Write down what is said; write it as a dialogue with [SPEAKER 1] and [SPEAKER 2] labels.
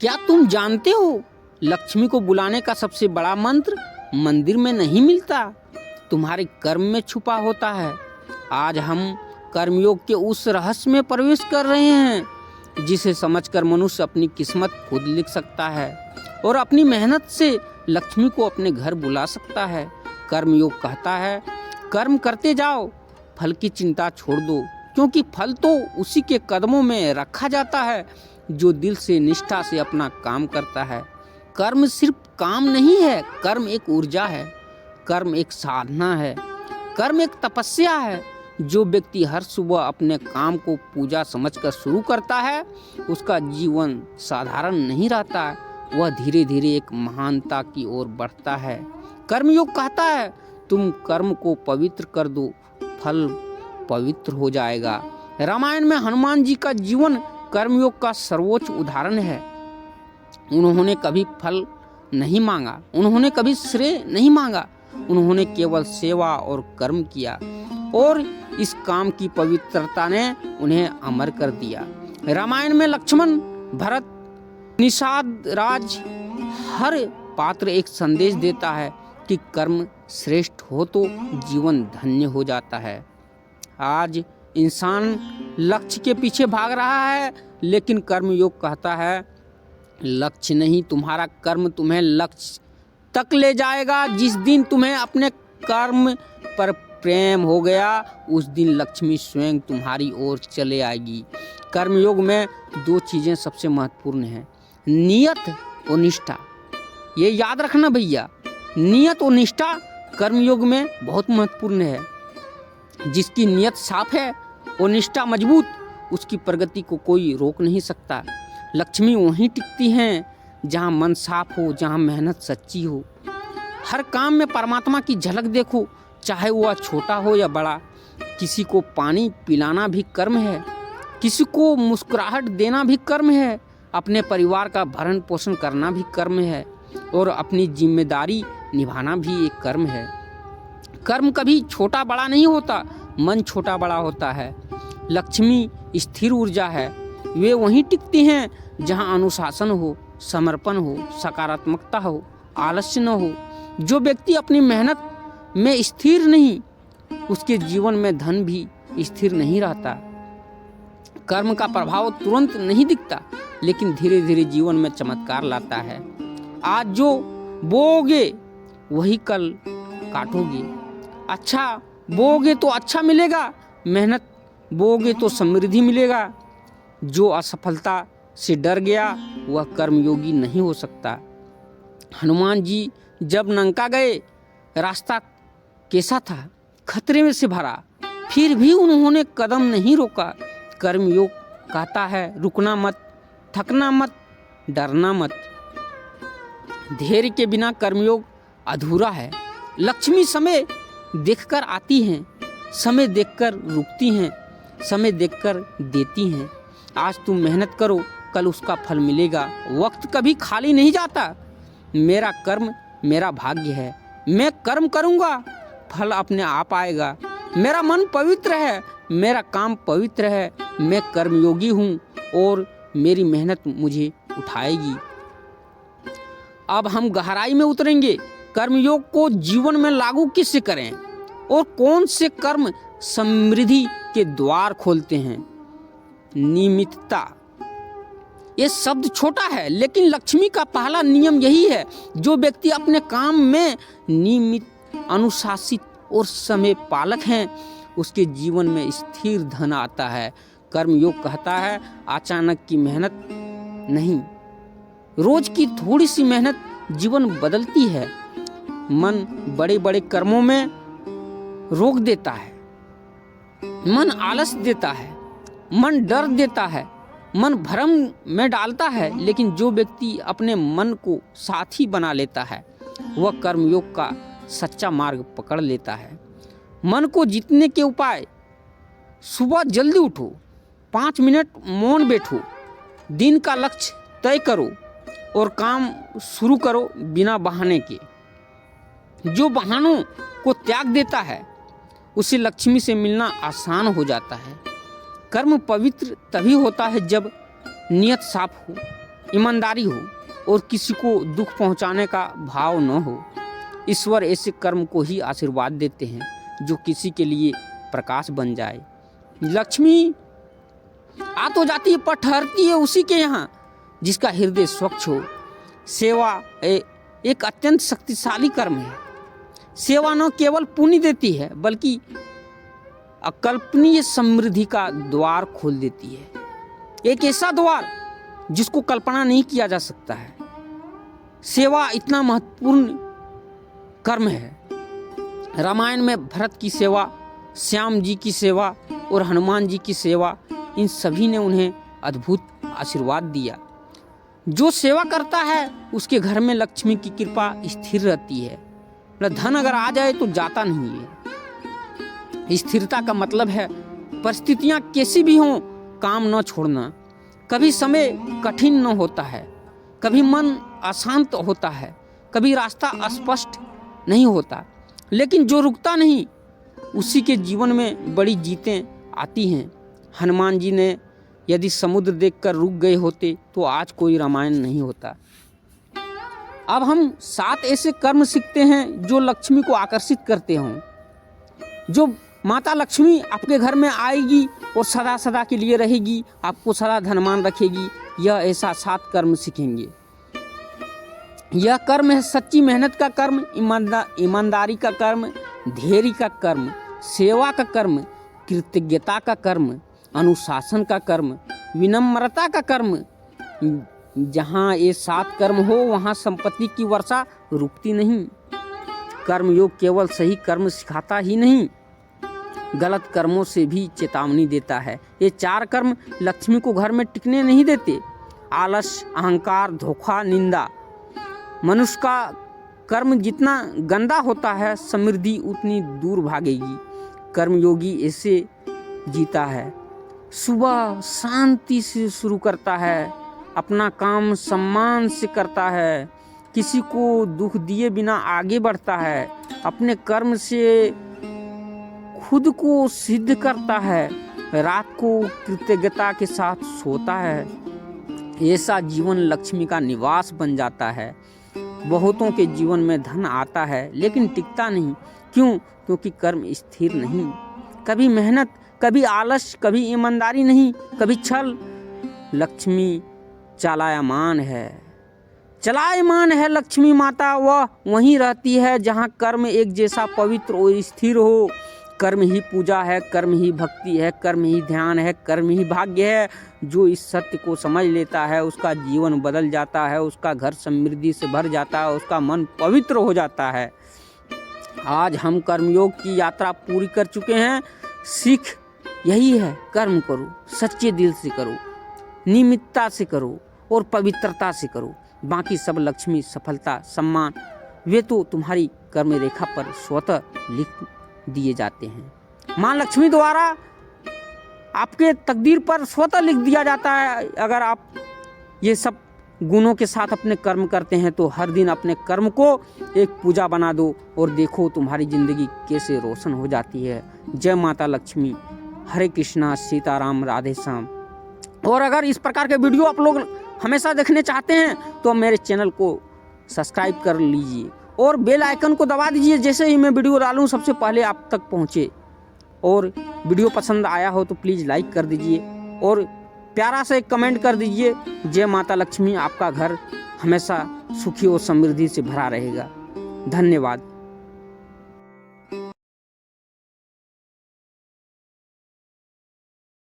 [SPEAKER 1] क्या तुम जानते हो, लक्ष्मी को बुलाने का सबसे बड़ा मंत्र मंदिर में नहीं मिलता, तुम्हारे कर्म में छुपा होता है। आज हम कर्मयोग के उस रहस्य में प्रवेश कर रहे हैं जिसे समझकर मनुष्य अपनी किस्मत खुद लिख सकता है और अपनी मेहनत से लक्ष्मी को अपने घर बुला सकता है। कर्मयोग कहता है, कर्म करते जाओ, फल की चिंता छोड़ दो, क्योंकि फल तो उसी के कदमों में रखा जाता है जो दिल से निष्ठा से अपना काम करता है। कर्म सिर्फ काम नहीं है, कर्म एक ऊर्जा है, कर्म एक साधना है, कर्म एक तपस्या है। जो व्यक्ति हर सुबह अपने काम को पूजा समझकर शुरू करता है, उसका जीवन साधारण नहीं रहता, वह धीरे धीरे एक महानता की ओर बढ़ता है। कर्मयोग कहता है, तुम कर्म को पवित्र कर दो, फल पवित्र हो जाएगा। रामायण में हनुमान जी का जीवन कर्मयोग का सर्वोच्च उदाहरण है। उन्होंने कभी फल नहीं मांगा, उन्होंने कभी श्रेय नहीं मांगा, उन्होंने केवल सेवा और कर्म किया और इस काम की पवित्रता ने उन्हें अमर कर दिया। रामायण में लक्ष्मण, भरत, निषाद राज, हर पात्र एक संदेश देता है कि कर्म श्रेष्ठ हो तो जीवन धन्य हो जाता है। आज इंसान लक्ष्य के पीछे भाग रहा है, लेकिन कर्मयोग कहता है, लक्ष्य नहीं, तुम्हारा कर्म तुम्हें लक्ष्य तक ले जाएगा। जिस दिन तुम्हें अपने कर्म पर प्रेम हो गया, उस दिन लक्ष्मी स्वयं तुम्हारी ओर चले आएगी। कर्मयोग में दो चीज़ें सबसे महत्वपूर्ण हैं, नियत और निष्ठा। ये याद रखना भैया, नियत और निष्ठा कर्मयोग में बहुत महत्वपूर्ण है। जिसकी नियत साफ है और निष्ठा मजबूत, उसकी प्रगति को कोई रोक नहीं सकता। लक्ष्मी वहीं टिकती हैं जहाँ मन साफ हो, जहाँ मेहनत सच्ची हो। हर काम में परमात्मा की झलक देखो, चाहे वह छोटा हो या बड़ा। किसी को पानी पिलाना भी कर्म है, किसी को मुस्कुराहट देना भी कर्म है, अपने परिवार का भरण पोषण करना भी कर्म है और अपनी जिम्मेदारी निभाना भी एक कर्म है। कर्म कभी छोटा बड़ा नहीं होता, मन छोटा बड़ा होता है। लक्ष्मी स्थिर ऊर्जा है, वे वहीं टिकती हैं जहां अनुशासन हो, समर्पण हो, सकारात्मकता हो, आलस्य न हो। जो व्यक्ति अपनी मेहनत में स्थिर नहीं, उसके जीवन में धन भी स्थिर नहीं रहता। कर्म का प्रभाव तुरंत नहीं दिखता, लेकिन धीरे धीरे जीवन में चमत्कार लाता है। आज जो बोओगे वही कल काटोगे। अच्छा बोओगे तो अच्छा मिलेगा, मेहनत बोओगे तो समृद्धि मिलेगा। जो असफलता से डर गया वह कर्मयोगी नहीं हो सकता। हनुमान जी जब लंका गए, रास्ता कैसा था, खतरे में से भरा, फिर भी उन्होंने कदम नहीं रोका। कर्मयोग कहता है, रुकना मत, थकना मत, डरना मत। धैर्य के बिना कर्मयोग अधूरा है। लक्ष्मी समय देखकर आती हैं, समय देखकर रुकती हैं, समय देखकर देती हैं। आज तुम मेहनत करो, कल उसका फल मिलेगा। वक्त कभी खाली नहीं जाता। मेरा कर्म मेरा भाग्य है, मैं कर्म करूँगा, फल अपने आप आएगा। मेरा मन पवित्र है, मेरा काम पवित्र है, मैं कर्मयोगी हूँ और मेरी मेहनत मुझे उठाएगी। अब हम गहराई में उतरेंगे। कर्मयोग को जीवन में लागू किससे करें और कौन से कर्म समृद्धि के द्वार खोलते हैं। नियमितता, ये शब्द छोटा है, लेकिन लक्ष्मी का पहला नियम यही है। जो व्यक्ति अपने काम में नियमित, अनुशासित और समय पालक हैं, उसके जीवन में स्थिर धन आता है। कर्मयोग कहता है, अचानक की मेहनत नहीं, रोज की थोड़ी सी मेहनत जीवन बदलती है। मन बड़े बड़े कर्मों में रोक देता है, मन आलस देता है, मन डर देता है, मन भ्रम में डालता है। लेकिन जो व्यक्ति अपने मन को साथी बना लेता है, वह कर्मयोग का सच्चा मार्ग पकड़ लेता है। मन को जीतने के उपाय, सुबह जल्दी उठो, 5 मिनट मौन बैठो, दिन का लक्ष्य तय करो और काम शुरू करो बिना बहाने के। जो बहानों को त्याग देता है, उसे लक्ष्मी से मिलना आसान हो जाता है। कर्म पवित्र तभी होता है जब नियत साफ हो, ईमानदारी हो और किसी को दुख पहुंचाने का भाव न हो। ईश्वर ऐसे कर्म को ही आशीर्वाद देते हैं जो किसी के लिए प्रकाश बन जाए। लक्ष्मी आ तो जाती है पर ठहरती है उसी के यहाँ जिसका हृदय स्वच्छ हो। सेवा एक अत्यंत शक्तिशाली कर्म है। सेवा न केवल पुण्य देती है बल्कि अकल्पनीय समृद्धि का द्वार खोल देती है। एक ऐसा द्वार जिसको कल्पना नहीं किया जा सकता है। सेवा इतना महत्वपूर्ण कर्म है। रामायण में भरत की सेवा, श्याम जी की सेवा और हनुमान जी की सेवा, इन सभी ने उन्हें अद्भुत आशीर्वाद दिया। जो सेवा करता है उसके घर में लक्ष्मी की कृपा स्थिर रहती है। धन अगर आ जाए तो जाता नहीं है। स्थिरता का मतलब है परिस्थितियां कैसी भी हों काम न छोड़ना। कभी समय कठिन न होता है, कभी मन अशांत होता है, कभी रास्ता अस्पष्ट नहीं होता, लेकिन जो रुकता नहीं उसी के जीवन में बड़ी जीतें आती हैं। हनुमान जी ने यदि समुद्र देखकर रुक गए होते तो आज कोई रामायण नहीं होता। अब हम 7 ऐसे कर्म सीखते हैं जो लक्ष्मी को आकर्षित करते हों। जो माता लक्ष्मी आपके घर में आएगी और सदा सदा के लिए रहेगी, आपको सदा धनवान रखेगी। यह ऐसा 7 कर्म सीखेंगे। यह कर्म है सच्ची मेहनत का कर्म, ईमानदारी का कर्म, धैर्य का कर्म, सेवा का कर्म, कृतज्ञता का कर्म, अनुशासन का कर्म, विनम्रता का कर्म। जहाँ ये 7 कर्म हो वहाँ संपत्ति की वर्षा रुकती नहीं। कर्मयोग केवल सही कर्म सिखाता ही नहीं, गलत कर्मों से भी चेतावनी देता है। ये 4 कर्म लक्ष्मी को घर में टिकने नहीं देते। आलस, अहंकार, धोखा, निंदा। मनुष्य का कर्म जितना गंदा होता है समृद्धि उतनी दूर भागेगी। कर्मयोगी ऐसे जीता है। सुबह शांति से शुरू करता है, अपना काम सम्मान से करता है, किसी को दुख दिए बिना आगे बढ़ता है, अपने कर्म से खुद को सिद्ध करता है, रात को कृतज्ञता के साथ सोता है। ऐसा जीवन लक्ष्मी का निवास बन जाता है। बहुतों के जीवन में धन आता है लेकिन टिकता नहीं। क्यों? क्योंकि कर्म स्थिर नहीं। कभी मेहनत, कभी आलस, कभी ईमानदारी नहीं, कभी छल। लक्ष्मी चलायमान है लक्ष्मी माता। वह वहीं रहती है जहाँ कर्म एक जैसा पवित्र और स्थिर हो। कर्म ही पूजा है, कर्म ही भक्ति है, कर्म ही ध्यान है, कर्म ही भाग्य है। जो इस सत्य को समझ लेता है उसका जीवन बदल जाता है, उसका घर समृद्धि से भर जाता है, उसका मन पवित्र हो जाता है। आज हम कर्मयोग की यात्रा पूरी कर चुके हैं। सीख यही है, कर्म करो, सच्चे दिल से करो, नियमितता से करो और पवित्रता से करो। बाकी सब लक्ष्मी, सफलता, सम्मान वे तो तुम्हारी कर्म रेखा पर स्वतः लिख दिए जाते हैं। माँ लक्ष्मी द्वारा आपके तकदीर पर स्वतः लिख दिया जाता है। अगर आप ये सब गुणों के साथ अपने कर्म करते हैं तो हर दिन अपने कर्म को एक पूजा बना दो और देखो तुम्हारी जिंदगी कैसे रोशन हो जाती है। जय माता लक्ष्मी। हरे कृष्णा, सीताराम, राधे श्याम। और अगर इस प्रकार के वीडियो आप लोग हमेशा देखने चाहते हैं तो मेरे चैनल को सब्सक्राइब कर लीजिए और बेल आइकन को दबा दीजिए। जैसे ही मैं वीडियो डालूं सबसे पहले आप तक पहुंचे। और वीडियो पसंद आया हो तो प्लीज़ लाइक कर दीजिए और प्यारा सा एक कमेंट कर दीजिए। जय माता लक्ष्मी। आपका घर हमेशा सुखी और समृद्धि से भरा रहेगा। धन्यवाद।